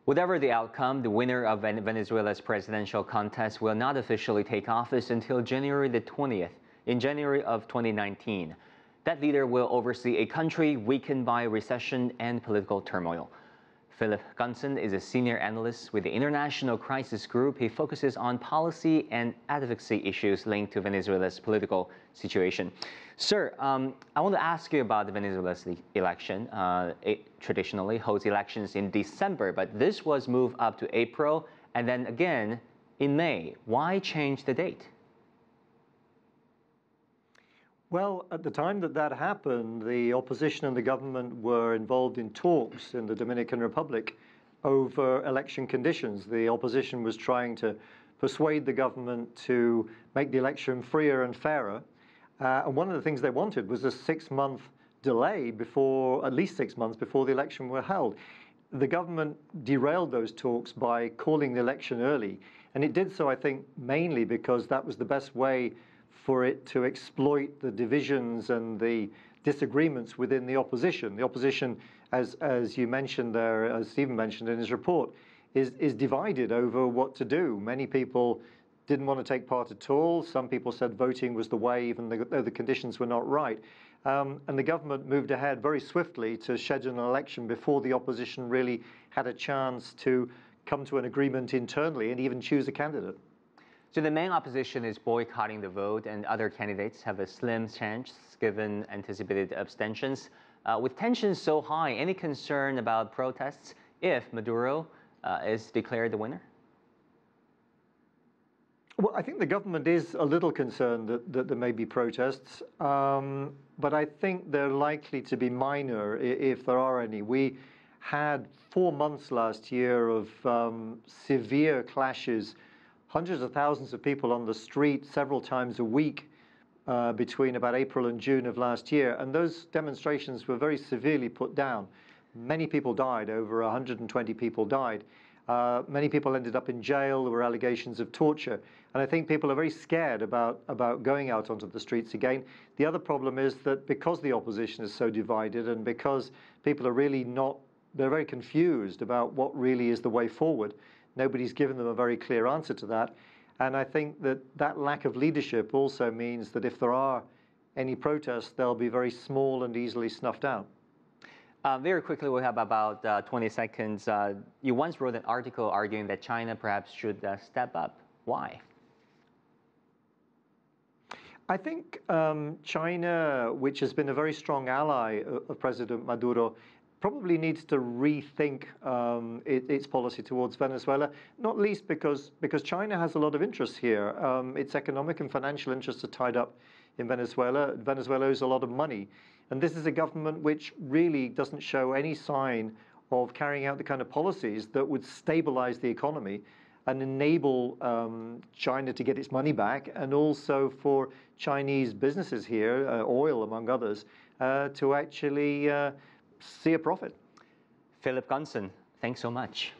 Whatever the outcome, the winner of Venezuela's presidential contest will not officially take office until January the 20th, in January of 2019. That leader will oversee a country weakened by recession and political turmoil. Phillip Gunson is a senior analyst with the International Crisis Group. He focuses on policy and advocacy issues linked to Venezuela's political situation. Sir, I want to ask you about the Venezuela's election. It traditionally holds elections in December, but this was moved up to April and then again in May. Why change the date? Well, at the time that happened, the opposition and the government were involved in talks in the Dominican Republic over election conditions. The opposition was trying to persuade the government to make the election freer and fairer. And one of the things they wanted was a 6-month delay before, at least 6 months before the election were held. The government derailed those talks by calling the election early. And it did so, I think, mainly because that was the best way for it to exploit the divisions and the disagreements within the opposition. The opposition, as you mentioned there, as Stephen mentioned in his report, is divided over what to do. Many people didn't want to take part at all. Some people said voting was the way, even though the conditions were not right. And the government moved ahead very swiftly to schedule an election before the opposition really had a chance to come to an agreement internally and even choose a candidate. So the main opposition is boycotting the vote, and other candidates have a slim chance given anticipated abstentions. With tensions so high, any concern about protests if Maduro is declared the winner? Well, I think the government is a little concerned that there may be protests, but I think they're likely to be minor if there are any. We had 4 months last year of severe clashes, hundreds of thousands of people on the street several times a week between about April and June of last year. And those demonstrations were very severely put down. Many people died, over 120 people died. Many people ended up in jail. There were allegations of torture. And I think people are very scared about going out onto the streets again. The other problem is that because the opposition is so divided and because people are really not, they're very confused about what really is the way forward. Nobody's given them a very clear answer to that. And I think that lack of leadership also means that if there are any protests, they'll be very small and easily snuffed out. Very quickly, we have about 20 seconds. You once wrote an article arguing that China perhaps should step up. Why? I think China, which has been a very strong ally of President Maduro, probably needs to rethink its policy towards Venezuela, not least because China has a lot of interests here. Its economic and financial interests are tied up in Venezuela. Venezuela owes a lot of money. And this is a government which really doesn't show any sign of carrying out the kind of policies that would stabilize the economy and enable China to get its money back, and also for Chinese businesses here, oil among others, to actually see a profit. Phillip Gunson, thanks so much.